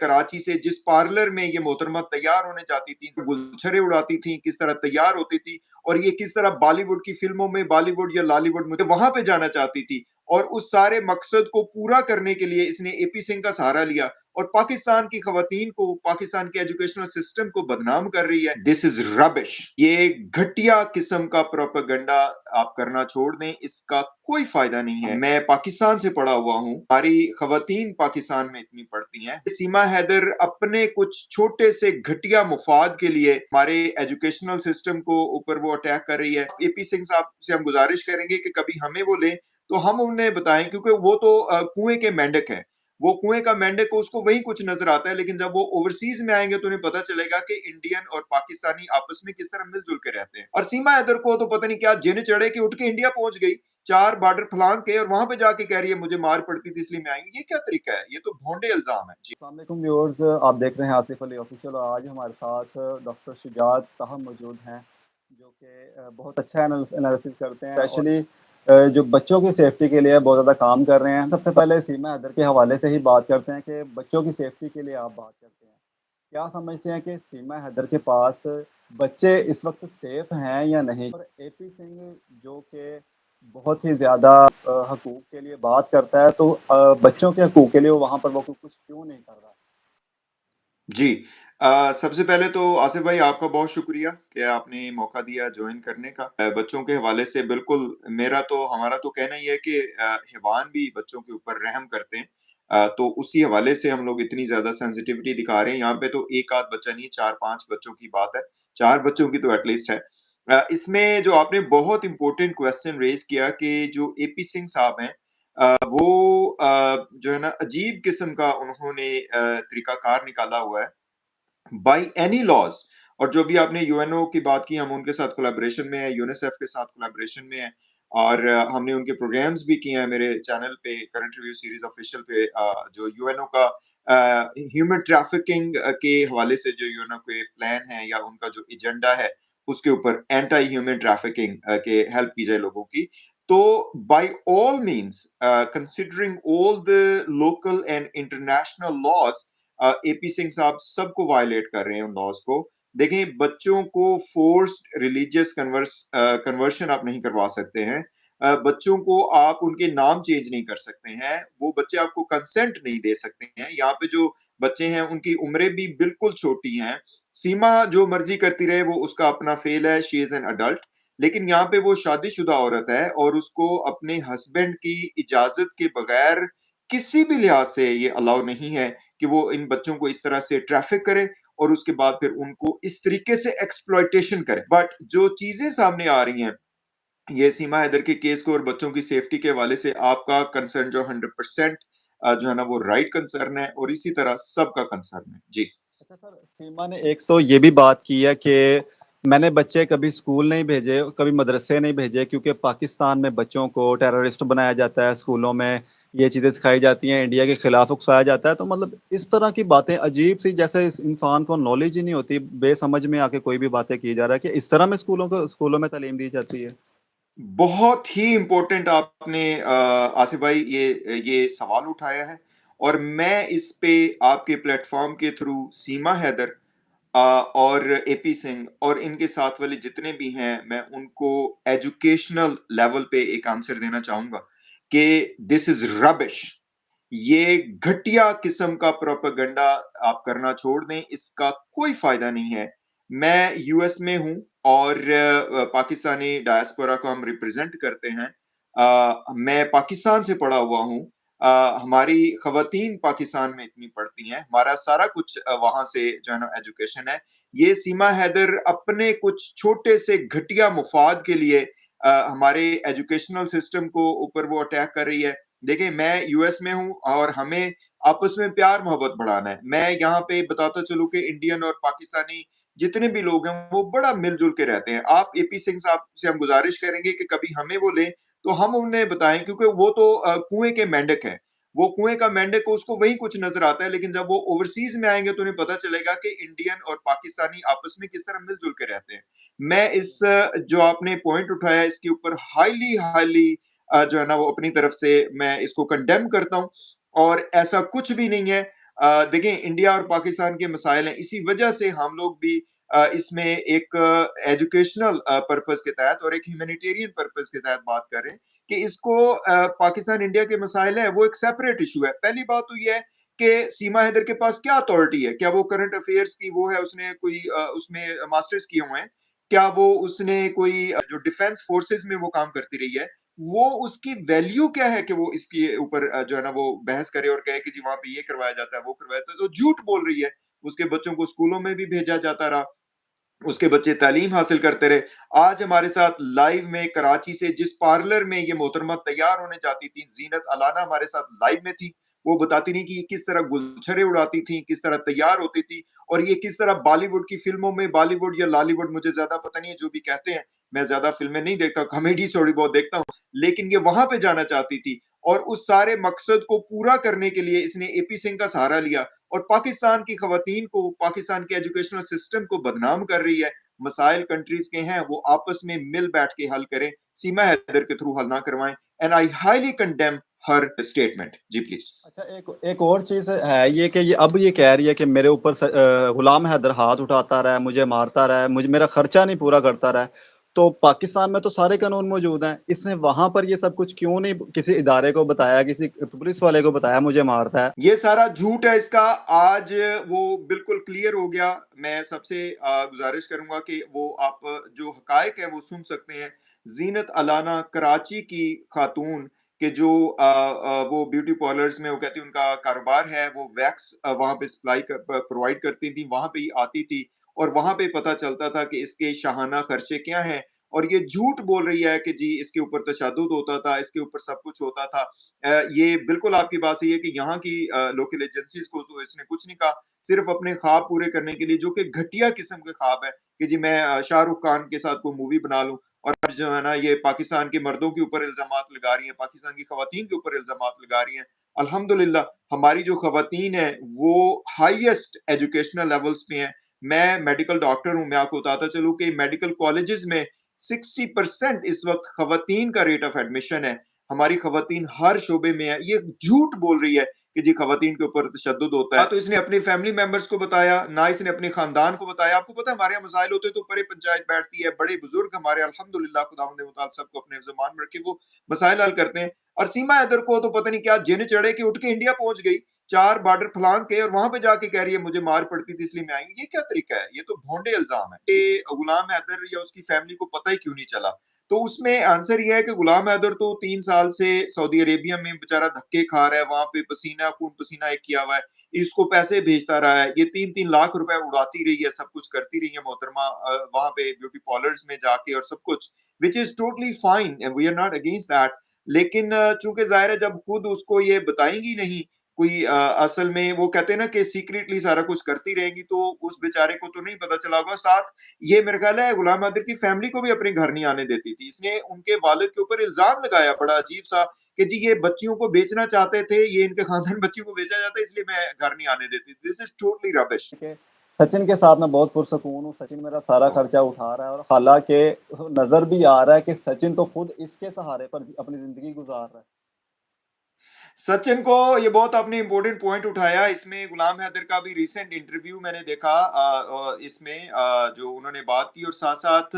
कराची से जिस पार्लर में ये मोहतरमा तैयार होने जाती थी, गुलछरे उड़ाती थी, किस तरह तैयार होती थी और ये किस तरह बॉलीवुड की फ़िल्मों में बॉलीवुड या लॉलीवुड में वहाँ पे जाना चाहती थी और उस सारे मकसद को पूरा करने के लिए इसने एपी सिंह का सहारा लिया और पाकिस्तान की खवातीन को, पाकिस्तान के एजुकेशनल सिस्टम को बदनाम कर रही है। This is rubbish. ये घटिया किस्म का प्रोपेगेंडा आप करना छोड़ दें, इसका कोई फ़ायदा नहीं है। मैं पाकिस्तान से पढ़ा हुआ हूँ, हमारी खवातीन पाकिस्तान में इतनी पढ़ती हैं। सीमा हैदर अपने कुछ छोटे से घटिया मुफाद के लिए हमारे एजुकेशनल सिस्टम को ऊपर वो अटैक कर रही है। एपी सिंह साहब से हम गुज़ारिश करेंगे कि कभी हमें वो लें, तो हम उन्हें बताएँ क्योंकि वो तो कुएँ के मेंढक हैं। वो कुएं का मेंढक को उसको वही कुछ नजर आता है, लेकिन जब वो ओवरसीज में आएंगे तो उन्हें पता चलेगा कि इंडियन और पाकिस्तानी आपस में किस तरह मिलजुल के रहते हैं। और सीमा हैदर को तो पता नहीं क्या जिन चढ़े कि उठ के इंडिया पहुंच गई, 4 बॉर्डर फलांग के, और वहां पे जाके कह रही है मुझे मार पड़ती थी इसलिए मैं आई। ये क्या तरीका है? ये तो भोंडे इल्जाम है जी। अस्सलाम वालेकुम व्यूअर्स, आप देख रहे हैं आसिफ अली ऑफिशियल और आज हमारे साथ डॉक्टर शुजात साहब मौजूद हैं जो कि बहुत अच्छा एनालिसिस करते हैं। स्पेशली जो बच्चों की सेफ्टी के लिए बहुत ज़्यादा काम कर रहे हैं। सबसे पहले सीमा हैदर के हवाले से ही बात करते हैं कि बच्चों की सेफ्टी के लिए आप बात करते हैं, क्या समझते हैं कि सीमा हैदर के पास बच्चे इस वक्त सेफ हैं या नहीं? और एपी सिंह जो कि बहुत ही ज़्यादा हकूक़ के लिए बात करता है, तो बच्चों के हकूक़ के लिए वहाँ पर वो कुछ क्यों नहीं कर रहा? जी। सबसे पहले तो आसिफ भाई आपका बहुत शुक्रिया कि आपने मौका दिया जॉइन करने का। बच्चों के हवाले से बिल्कुल हमारा तो कहना ही है कि हैवान भी बच्चों के ऊपर रहम करते हैं। तो उसी हवाले से हम लोग इतनी ज़्यादा सेंसिटिविटी दिखा रहे हैं। यहाँ पे तो 1 आध बच्चा नहीं, 4-5 बच्चों की बात है। 4 बच्चों की तो एटलीस्ट है। इसमें जो आपने बहुत इम्पोर्टेंट क्वेश्चन रेज़ किया कि जो एपी सिंह साहब हैं, जो है ना अजीब किस्म का उन्होंने तरीकाकार निकाला हुआ है। बाय एनी लॉज़, और जो भी आपने यूएनओ की बात की, हम उनके साथ कोलैबोरेशन में हैं, यूनिसेफ के साथ कोलैबोरेशन में हैं और हमने उनके प्रोग्राम्स भी किए हैं मेरे चैनल पे, करंट रिव्यू सीरीज़ ऑफिशियल पे, जो यूएनओ का ह्यूमन ट्रैफिकिंग के हवाले से जो यूएनओ के प्लान है या उनका जो एजेंडा है, उसके ऊपर एंटी ह्यूमन ट्रैफिकिंग के हेल्प की जाए लोगों की। तो by all means considering all the local and international laws, AP Singh साहब सबको वायलेट कर रहे हैं उन लॉज को। देखें, बच्चों को फोर्स्ड रिलीजियस कन्वर्शन आप नहीं करवा सकते हैं। बच्चों को आप उनके नाम चेंज नहीं कर सकते हैं। वो बच्चे आपको कंसेंट नहीं दे सकते हैं। यहाँ पे जो बच्चे हैं उनकी उम्रें भी बिल्कुल छोटी हैं। सीमा जो मर्जी करती रहे वो उसका अपना फेल है, शी इज एन अडल्ट। लेकिन यहाँ पे वो शादीशुदा औरत है और उसको अपने हस्बैंड की इजाजत के बगैर किसी भी लिहाज से ये अलाउ नहीं है कि वो इन बच्चों को इस तरह से ट्रैफिक करे और उसके बाद फिर उनको इस तरीके से एक्सप्लॉयटेशन करे। बट जो चीजें सामने आ रही हैं, ये सीमा हैदर के केस को और बच्चों की सेफ्टी के हवाले से आपका कंसर्न जो 100% जो है ना वो राइट कंसर्न है और इसी तरह सबका कंसर्न है जी। अच्छा सर, सीमा ने एक तो ये भी बात की है कि मैंने बच्चे कभी स्कूल नहीं भेजे, कभी मदरसे नहीं भेजे क्योंकि पाकिस्तान में बच्चों को टेररिस्ट बनाया जाता है, स्कूलों में ये चीज़ें सिखाई जाती हैं, इंडिया के खिलाफ उकसाया जाता है। तो मतलब इस तरह की बातें अजीब सी, जैसे इस इंसान को नॉलेज ही नहीं होती, बेसमझ में आके कोई भी बातें की जा रहा है कि इस तरह में स्कूलों में तालीम दी जाती है। बहुत ही इम्पोर्टेंट आपने आसिफ भाई ये सवाल उठाया है और मैं इस पे आपके प्लेटफॉर्म के थ्रू सीमा हैदर और एपी सिंह और इनके साथ वाले जितने भी हैं, मैं उनको एजुकेशनल लेवल पे एक आंसर देना चाहूंगा कि दिस इज रबिश। ये घटिया किस्म का प्रोपेगेंडा आप करना छोड़ दें, इसका कोई फायदा नहीं है। मैं यूएस में हूं और पाकिस्तानी डायस्पोरा को हम रिप्रेजेंट करते हैं। मैं पाकिस्तान से पढ़ा हुआ हूं। हमारी खवातीन पाकिस्तान में इतनी पढ़ती हैं, हमारा सारा कुछ वहां से जो है ना एजुकेशन है। ये सीमा हैदर अपने कुछ छोटे से घटिया मुफाद के लिए हमारे एजुकेशनल सिस्टम को ऊपर वो अटैक कर रही है। देखिए, मैं यूएस में हूँ और हमें आपस में प्यार मोहब्बत बढ़ाना है। मैं यहाँ पे बताता चलूँ कि इंडियन और पाकिस्तानी जितने भी लोग हैं वो बड़ा मिलजुल के रहते हैं। आप एपी सिंह साहब से हम गुजारिश करेंगे कि कभी हमें वो लें, तो हम उन्हें बताएं क्योंकि वो तो कुएं के मेंढक हैं। वो कुएं का मेंढक को उसको वही कुछ नजर आता है, लेकिन जब वो ओवरसीज में आएंगे तो उन्हें पता चलेगा कि इंडियन और पाकिस्तानी आपस में किस तरह मिलजुल के रहते हैं। मैं इस जो आपने पॉइंट उठाया इसके ऊपर हाईली हाईली जो है ना वो अपनी तरफ से मैं इसको कंडेम करता हूँ और ऐसा कुछ भी नहीं है। देखें इंडिया और पाकिस्तान के मसाइल हैं, इसी वजह से हम लोग भी इसमें एक एजुकेशनल पर्पज़ के तहत और एक ह्यूमैनिटेरियन पर्पज़ के तहत बात कर रहे हैं कि इसको पाकिस्तान इंडिया के मसाइल हैं, वो एक सेपरेट इश्यू है। पहली बात तो ये है कि सीमा हैदर के पास क्या अथॉरिटी है? क्या वो करंट अफेयर्स की वो है, उसने कोई उसमें मास्टर्स किए हुए हैं? क्या वो उसने कोई जो डिफेंस फोर्सेस में वो काम करती रही है, वो उसकी वैल्यू क्या है कि वो इसके ऊपर जो है ना वो बहस करे और कहे कि जी वहाँ पे ये करवाया जाता है, वो करवाया जाता है, तो झूठ बोल रही है। उसके बच्चों को स्कूलों में भी भेजा जाता रहा, उसके बच्चे तालीम हासिल करते रहे। आज हमारे साथ लाइव में कराची से जिस पार्लर में ये मोहतरमा तैयार होने जाती थी, ज़ीनत अलाना हमारे साथ लाइव में थी। वो बताती रहीं कि ये किस तरह गुलछरे उड़ाती थीं, किस तरह तैयार होती थी और ये किस तरह बॉलीवुड की फ़िल्मों में, बॉलीवुड या लॉलीवुड मुझे ज़्यादा पता नहीं है, जो भी कहते हैं, मैं ज़्यादा फ़िल्में नहीं देखता, कॉमेडी थोड़ी बहुत देखता हूँ, लेकिन ये वहाँ पे जाना चाहती थी और उस सारे मकसद को पूरा करने के लिए इसने एपी सिंह का सहारा लिया और पाकिस्तान की खवातीन को, पाकिस्तान के एजुकेशनल सिस्टम को बदनाम कर रही है। मसाइल कंट्रीज के हैं, वो आपस में मिल बैठ के हल करें, सीमा हैदर के थ्रू हल ना करवाएं। And I highly condemn her statement. जी प्लीज। अच्छा, एक एक और चीज़ है ये कि ये अब ये कह रही है कि मेरे ऊपर गुलाम हैदर हाथ उठाता रहा है, मुझे मारता रहा है, मुझे मेरा खर्चा नहीं पूरा करता रहा है। तो पाकिस्तान में तो सारे कानून मौजूद हैं, इसने वहाँ पर ये सब कुछ क्यों नहीं किसी इदारे को बताया, किसी पुलिस वाले को बताया मुझे मारता है? ये सारा झूठ है इसका। आज वो बिल्कुल क्लियर हो गया। मैं सबसे गुजारिश करूंगा कि वो आप जो हकायक है वो सुन सकते हैं। जीनत अलाना कराची की खातून के जो वो ब्यूटी पार्लर्स में वो कहती उनका कारोबार है, वो वैक्स वहां पे सप्लाई प्रोवाइड करती थी, वहां पे ही आती थी और वहां पे पता चलता था कि इसके शाहाना खर्चे क्या हैं। और ये झूठ बोल रही है कि जी इसके ऊपर तशद्दुद होता था, इसके ऊपर सब कुछ होता था। ये बिल्कुल आपकी बात सही है कि यहाँ की लोकल एजेंसीज को तो इसने कुछ नहीं कहा, सिर्फ अपने ख्वाब पूरे करने के लिए, जो कि घटिया किस्म के ख्वाब है कि जी मैं शाहरुख खान के साथ कोई मूवी बना लूं और अब जो है ना ये पाकिस्तान के मर्दों के ऊपर इल्जामात लगा रही हैं, पाकिस्तान की खवातीन के ऊपर इल्जामात लगा रही हैं। अल्हम्दुलिल्लाह हमारी जो खवातीन है वो हाईएस्ट एजुकेशनल लेवल्स पे हैं। मैं मेडिकल डॉक्टर हूँ, मैं आपको बताता चलूँ कि मेडिकल कॉलेजेस में 60% इस वक्त खवातीन का रेट ऑफ एडमिशन है। हमारी खवातीन हर शोबे में है। ये झूठ बोल रही है कि जी खवातीन के ऊपर तशद्दुद होता है। ना तो इसने अपने फैमिली मेंबर्स को बताया, ना इसने अपने खानदान को बताया। आपको पता है हमारे यहाँ मसाइल होते तो बड़े पंचायत बैठती है, बड़े बुजुर्ग हमारे अल्हम्दुलिल्लाह खुदावंद मुताल सबको अपने ज़ुबान में रख के वो मसाइल हल करते हैं। और सीमा हैदर को तो पता नहीं क्या जिन चढ़े कि उठ के इंडिया पहुंच गई, 4 बॉर्डर फलांग के और वहां पे जाके कह रही है मुझे मार पड़ती थी इसलिए मैं आई हूँ। ये क्या तरीका है? ये तो भोंडे इल्जाम है। कि गुलाम हैदर या उसकी फैमिली को पता ही क्यों नहीं चला? तो उसमें आंसर ये है कि गुलाम हैदर तो 3 साल से सऊदी अरेबिया में बेचारा धक्के खा रहा है, वहाँ पे पसीना खून पसीना एक किया हुआ है, इसको पैसे भेजता रहा है, ये 3-3 लाख रुपए उड़ाती रही है, सब कुछ करती रही है मोहतरमा वहाँ पे ब्यूटी पार्लर्स में जाके और सब कुछ, which is totally fine and we are not against that. लेकिन चूँकि ज़ाहिर है जब खुद उसको ये बताएँगी नहीं, कोई असल में वो कहते हैं ना कि सीक्रेटली सारा कुछ करती रहेंगी, तो उस बेचारे को तो नहीं पता चला होगा। साथ ये मेरे ख्याल है गुलाम नादिर की फैमिली को भी अपने घर नहीं आने देती थी। इसने उनके वालिद के ऊपर इल्ज़ाम लगाया बड़ा अजीब-सा कि जी ये बच्चियों को बेचना चाहते थे, ये इनके खानदान बच्चियों को बेचा जाता है इसलिए मैं घर नहीं आने देती। This is totally rubbish. कि सचिन के साथ मैं बहुत पुरसुकून हूँ, सचिन मेरा सारा खर्चा उठा रहा है और हालाँकि नज़र भी आ रहा है कि सचिन तो खुद इसके सहारे पर अपनी ज़िंदगी गुज़ार रहा है। सचिन को ये बहुत आपने इम्पोर्टेंट पॉइंट उठाया। इसमें गुलाम हैदर का भी रिसेंट इंटरव्यू मैंने देखा इसमें जो उन्होंने बात की और साथ-साथ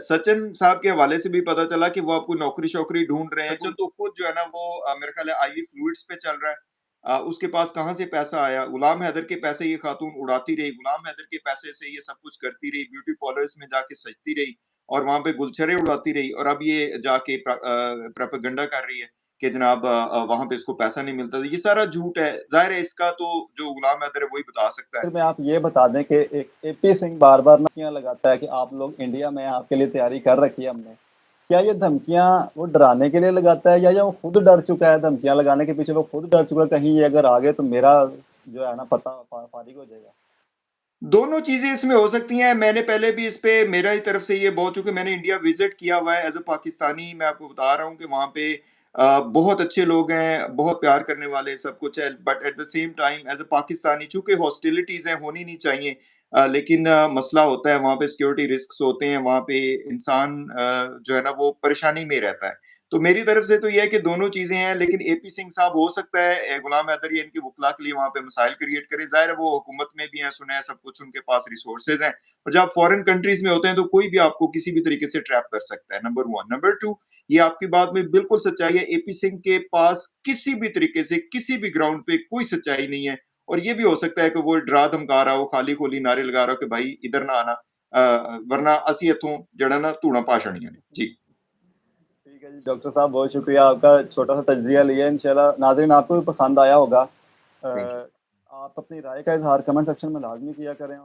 सचिन साहब के हवाले से भी पता चला कि वो अब कोई नौकरी-शौकरी ढूँढ रहे हैं। सचिन तो खुद जो है ना वो मेरा ख्याल है आईवी फ्लूइड्स पे चल रहा है। उसके पास कहाँ से पैसा आया? गुलाम हैदर के पैसे ये खातून उड़ाती रही, गुलाम हैदर के पैसे से ये सब कुछ करती रही, ब्यूटी पार्लर्स में जाके सजती रही और वहाँ पे गुलछरे उड़ाती रही और अब ये जाके प्रोपेगेंडा कर रही है कि जनाब वहाँ पे इसको पैसा नहीं मिलता था। ये सारा झूठ है। ज़ाहिर है इसका तो जो गुलाम हैदर है वही बता सकता है। फिर में आप ये बता दें कि एक एपी सिंह बार-बार धमकियाँ लगाता है कि आप लोग इंडिया में हैं, आपके लिए तैयारी कर रखी है हमने। क्या ये धमकियाँ वो डराने के लिए लगाता है या वो खुद डर चुका है धमकियाँ लगाने के पीछे वो खुद डर चुका है कहीं ये अगर आ गए तो मेरा जो है ना पता फारिग हो जाएगा? दोनों चीज़ें इसमें हो सकती हैं। मैंने पहले भी इस पे मेरा ही तरफ से ये बहुत चूँकि मैंने इंडिया विज़िट किया हुआ है एज़ अ पाकिस्तानी मैं आपको बता रहा हूँ कि वहाँ पे बहुत अच्छे लोग हैं, बहुत प्यार करने वाले सब कुछ है। But at the same time as a Pakistani चूँकि हॉस्टिलिटीज़ हैं, होनी नहीं चाहिए। लेकिन मसला होता है वहाँ पे सिक्योरिटी रिस्क्स होते हैं, वहाँ पे इंसान जो है ना वो परेशानी में रहता है। तो मेरी तरफ से तो ये है कि दोनों चीज़ें हैं, लेकिन एपी सिंह साहब हो सकता है गुलाम हैदर या इनके वुकला के लिए वहाँ पे मसाइल क्रिएट करें। ज़ाहिर है वो हुकूमत में भी हैं, सुना है सब कुछ, उनके पास रिसोर्सेज़ हैं। और जब आप फॉरेन कंट्रीज़ में होते हैं तो कोई भी आपको किसी भी तरीके से ट्रैप कर सकता है, नंबर 1। नंबर 2, ये आपकी बात में बिल्कुल सच्चाई है, एपी सिंह के पास किसी भी तरीके से, किसी भी ग्राउंड पे कोई सच्चाई नहीं है। और ये भी हो सकता है कि वो डरा धमका रहा हो, खाली-खोली नारे लगा रहा हो कि भाई इधर ना आना, वरना असी इत्थों जड़ा ना धूना पा छड़ियां ने। जी। ठीक है जी, डॉक्टर साहब बहुत शुक्रिया आपका छोटा-सा तज्ज़िया लिया इंशाल्लाह नाज़रीन आपको भी पसंद आया होगा। Thank you. आप अपनी राय का इज़हार कमेंट सेक्शन में लाज़मी किया करें।